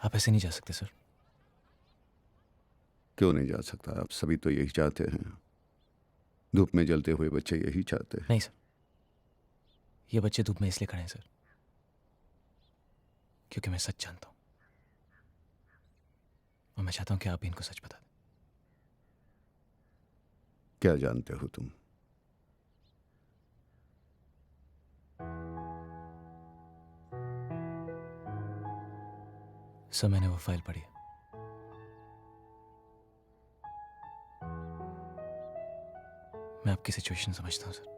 आप ऐसे नहीं जा सकते सर। क्यों नहीं जा सकता? आप सभी तो यही चाहते हैं। धूप में जलते हुए बच्चे यही चाहते हैं। नहीं सर, ये बच्चे धूप में इसलिए खड़े हैं सर क्योंकि मैं सच जानता हूं और मैं चाहता हूं कि आप भी इनको सच बता दें। क्या जानते हो तुम? सर मैंने वो फाइल पढ़ी है। मैं आपकी सिचुएशन समझता हूं सर।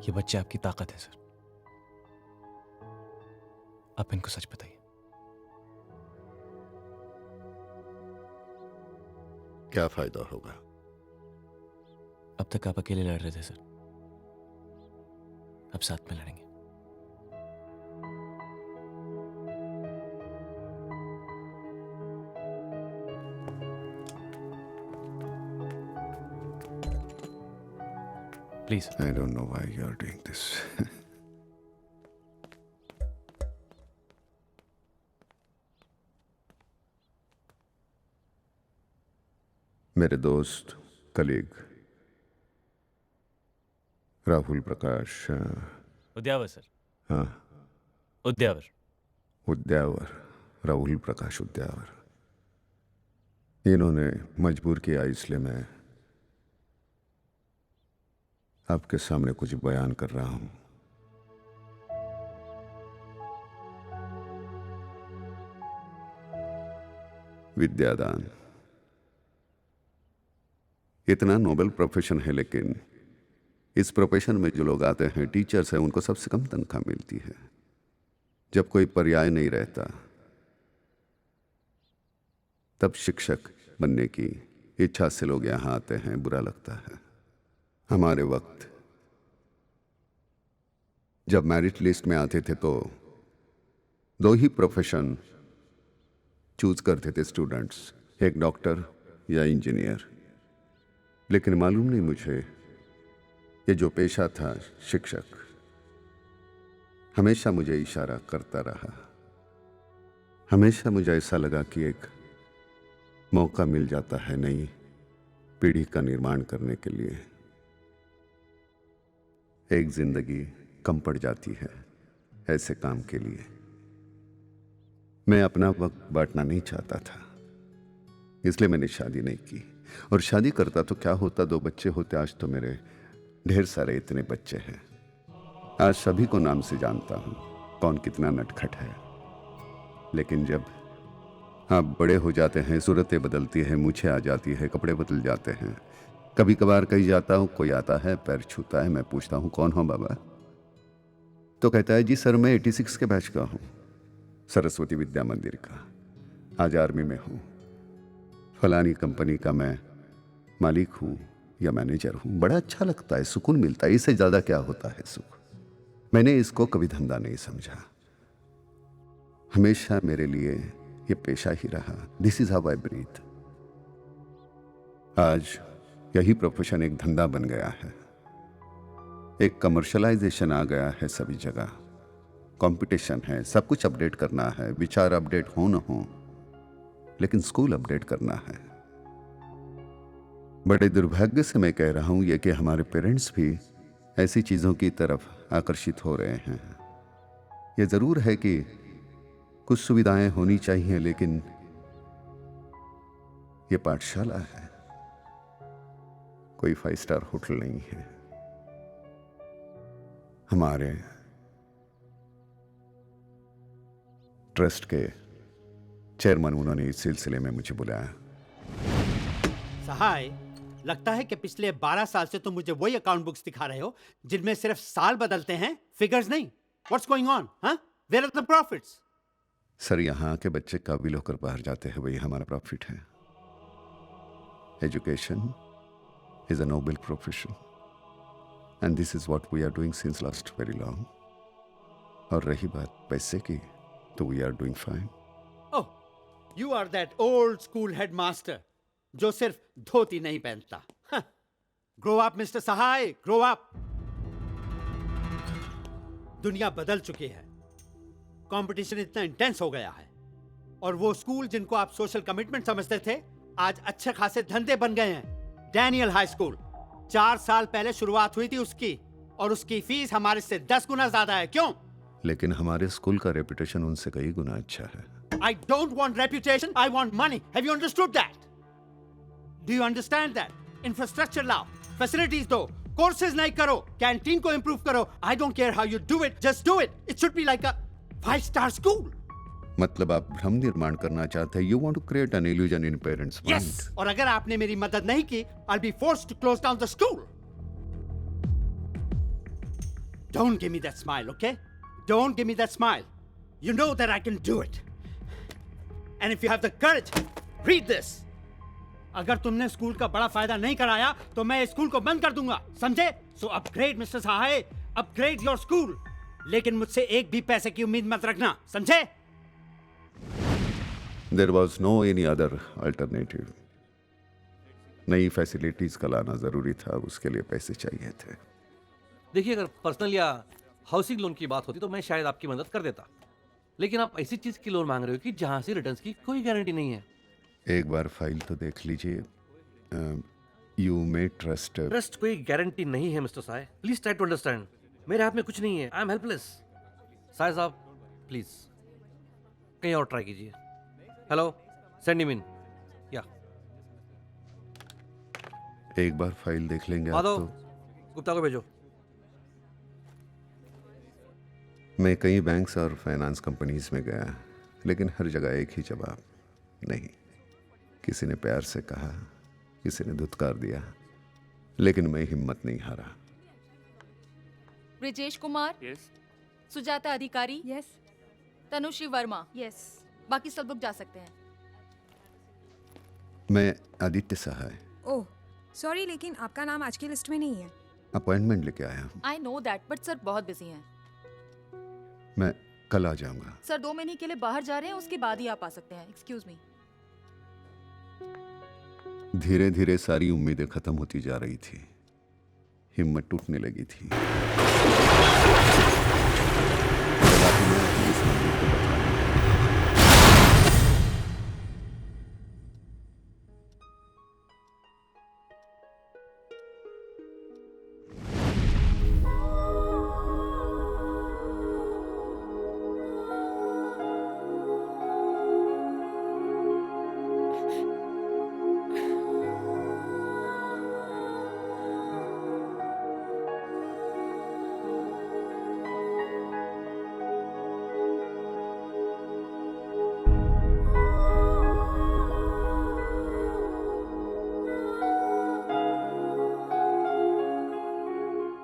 ये बच्चे आपकी ताकत है सर। आप इनको सच बताइए। क्या फायदा होगा? अब तक आप अकेले लड़ रहे थे सर, अब साथ में लड़ेंगे। Please. I don't know why you are doing this. मेरे दोस्त, कलीग राहुल प्रकाश उद्यावर सर। हाँ, उद्यावर। उद्यावर, राहुल प्रकाश उद्यावर, इन्होंने मजबूर किया, इसलिए मैं आपके सामने कुछ बयान कर रहा हूं। विद्यादान इतना नोबल प्रोफेशन है, लेकिन इस प्रोफेशन में जो लोग आते हैं, टीचर्स हैं, उनको सबसे कम तनख्वाह मिलती है। जब कोई पर्याय नहीं रहता, तब शिक्षक बनने की इच्छा से लोग यहां आते हैं। बुरा लगता है। हमारे वक्त जब मेरिट लिस्ट में आते थे तो दो ही प्रोफेशन चूज करते थे स्टूडेंट्स, एक डॉक्टर या इंजीनियर। लेकिन मालूम नहीं मुझे, ये जो पेशा था शिक्षक, हमेशा मुझे इशारा करता रहा। हमेशा मुझे ऐसा लगा कि एक मौका मिल जाता है नई पीढ़ी का निर्माण करने के लिए। एक जिंदगी कम पड़ जाती है ऐसे काम के लिए। मैं अपना वक्त बांटना नहीं चाहता था, इसलिए मैंने शादी नहीं की। और शादी करता तो क्या होता, 2 बच्चे होते। आज तो मेरे ढेर सारे इतने बच्चे हैं। आज सभी को नाम से जानता हूं, कौन कितना नटखट है। लेकिन जब आप बड़े हो जाते हैं, सूरतें बदलती हैं, मूछें आ जाती है, कपड़े बदल जाते हैं। कभी कभार कहीं जाता हूं, कोई आता है, पैर छूता है, मैं पूछता हूं कौन हो बाबा, तो कहता है जी सर मैं 86 के बैच का हूं, सरस्वती विद्या मंदिर का, आज आर्मी में हूं, फलानी कंपनी का मैं मालिक हूं या मैनेजर हूं। बड़ा अच्छा लगता है, सुकून मिलता है। इससे ज्यादा क्या होता है सुख। मैंने इसको कभी धंधा नहीं समझा, हमेशा मेरे लिए ये पेशा ही रहा। This is how I breathe. आज यही प्रोफेशन एक धंधा बन गया है, एक कमर्शलाइजेशन आ गया है। सभी जगह कंपटीशन है, सब कुछ अपडेट करना है। विचार अपडेट हो न हो, लेकिन स्कूल अपडेट करना है। बड़े दुर्भाग्य से मैं कह रहा हूं ये कि हमारे पेरेंट्स भी ऐसी चीजों की तरफ आकर्षित हो रहे हैं। ये जरूर है कि कुछ सुविधाएं होनी चाहिए, लेकिन ये पाठशाला है, कोई 5 स्टार होटल नहीं है। हमारे ट्रस्ट के चेयरमैन, उन्होंने इस सिलसिले में मुझे बुलाया। सहाय, लगता है कि पिछले 12 साल से तुम मुझे वही अकाउंट बुक्स दिखा रहे हो जिनमें सिर्फ साल बदलते हैं, फिगर्स नहीं। What's going on? Where are the profits? Sir, यहां के बच्चे काबिल होकर बाहर जाते हैं, वही हमारा प्रॉफिट है। Education is a noble profession and this is what we are doing since last very long. और रही बात पैसे की, तो we are doing fine. Oh, you are that old school headmaster जो सिर्फ धोती नहीं पहनता। Grow up mister Sahay, grow up. दुनिया बदल चुकी है, कंपटीशन इतना इंटेंस हो गया है, और वो स्कूल जिनको आप सोशल कमिटमेंट समझते थे आज अच्छे खासे धंधे बन गए हैं। डैनियल हाई स्कूल 4 साल पहले शुरुआत हुई थी उसकी, और उसकी फीस हमारे से 10 गुना ज्यादा है। क्यों? लेकिन हमारे स्कूल का रेपुटेशन उनसे कई गुना अच्छा है। I don't want reputation, I want money. Have you understood that? Do you understand that? Infrastructure लाओ, facilities दो, courses नहीं करो, canteen को improve करो. I don't care how you do it, just do it. It should be like a 5-star school. मतलब आप भ्रम निर्माण करना चाहते हैं। You want to create an illusion in parents mind. Yes. और अगर आपने मेरी मदद नहीं की, I'll be forced to close down the school. Don't give me that smile, okay? Don't give me that smile. You know that I can do it. And if you have the courage, read this. अगर तुमने school का बड़ा फायदा नहीं कराया तो मैं school को बंद कर दूंगा, समझे? So upgrade mister Sahay, upgrade your school. लेकिन मुझसे एक भी पैसे की उम्मीद मत रखना, समझे? There was no any other alternative. नई फैसिलिटीज का लाना जरूरी था, उसके लिए पैसे चाहिए थे। देखिए, अगर पर्सनल या हाउसिंग लोन की बात होती तो मैं शायद आपकी मदद कर देता, लेकिन आप ऐसी चीज की लोन मांग रहे हो कि जहां से रिटर्न्स की कोई गारंटी नहीं है। एक बार फाइल तो देख लीजिए। You may trust. ट्रस्ट कोई गारंटी नहीं है मिस्टर साय, प्लीज ट्राई टू अंडरस्टैंड। मेरे हाथ में कुछ नहीं है, आई एम हेल्पलेस। साय साहब प्लीज कहीं और ट्राई कीजिए। Hello, send him in. या एक बार फाइल देख लेंगे आप माधव, तो। गुप्ता को भेजो। मैं कई बैंक्स और फाइनेंस कंपनीज में गया, लेकिन हर जगह एक ही जवाब, नहीं। किसी ने प्यार से कहा, किसी ने धुतकार दिया, लेकिन मैं हिम्मत नहीं हारा। ब्रिजेश कुमार, यस सुजाता अधिकारी, यस तनुश्री वर्मा, यस बाकी सब लोग जा सकते हैं। मैं आदित्य सहाय, ओह सॉरी, लेकिन आपका नाम आज की लिस्ट में नहीं है। अपॉइंटमेंट लेके आया हूँ। I know that, but sir बहुत बिजी हैं। मैं कल आ जाऊंगा। सर 2 महीने के लिए बाहर जा रहे हैं, उसके बाद ही आप आ सकते हैं। Excuse me. धीरे धीरे सारी उम्मीदें खत्म होती जा रही थी, हिम्मत टूटने लगी थी।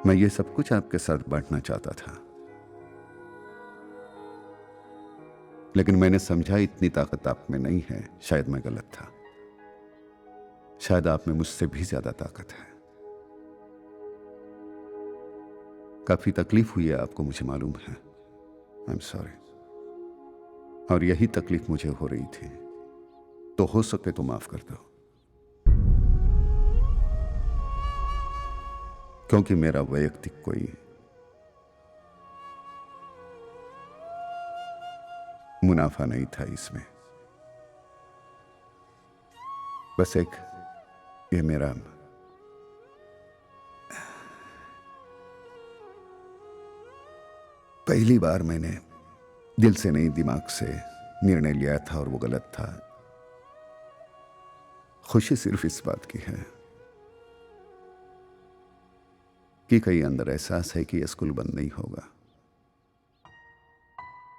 मैं ये सब कुछ आपके साथ बांटना चाहता था, लेकिन मैंने समझा इतनी ताकत आप में नहीं है। शायद मैं गलत था, शायद आप में मुझसे भी ज्यादा ताकत है। काफी तकलीफ हुई है आपको, मुझे मालूम है। I am sorry. और यही तकलीफ मुझे हो रही थी, तो हो सके तो माफ कर दो, क्योंकि मेरा वैयक्तिक कोई मुनाफा नहीं था इसमें। बस एक ये मेरा पहली बार मैंने दिल से नहीं दिमाग से निर्णय लिया था और वो गलत था। खुशी सिर्फ इस बात की है कि कहीं अंदर एहसास है कि यह स्कूल बंद नहीं होगा,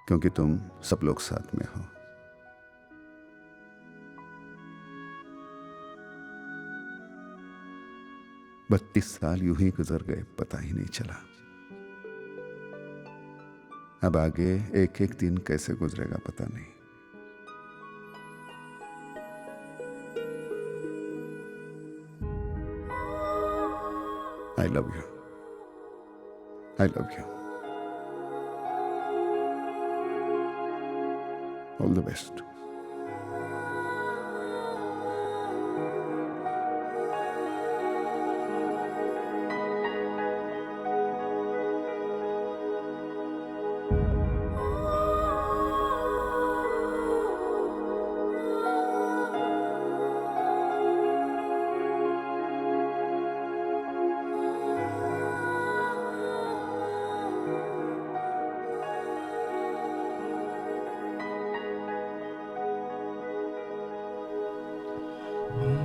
क्योंकि तुम सब लोग साथ में हो। बत्तीस साल यूं ही गुजर गए, पता ही नहीं चला। अब आगे एक एक दिन कैसे गुजरेगा पता नहीं। I love you. I love you. All the best. हूँ।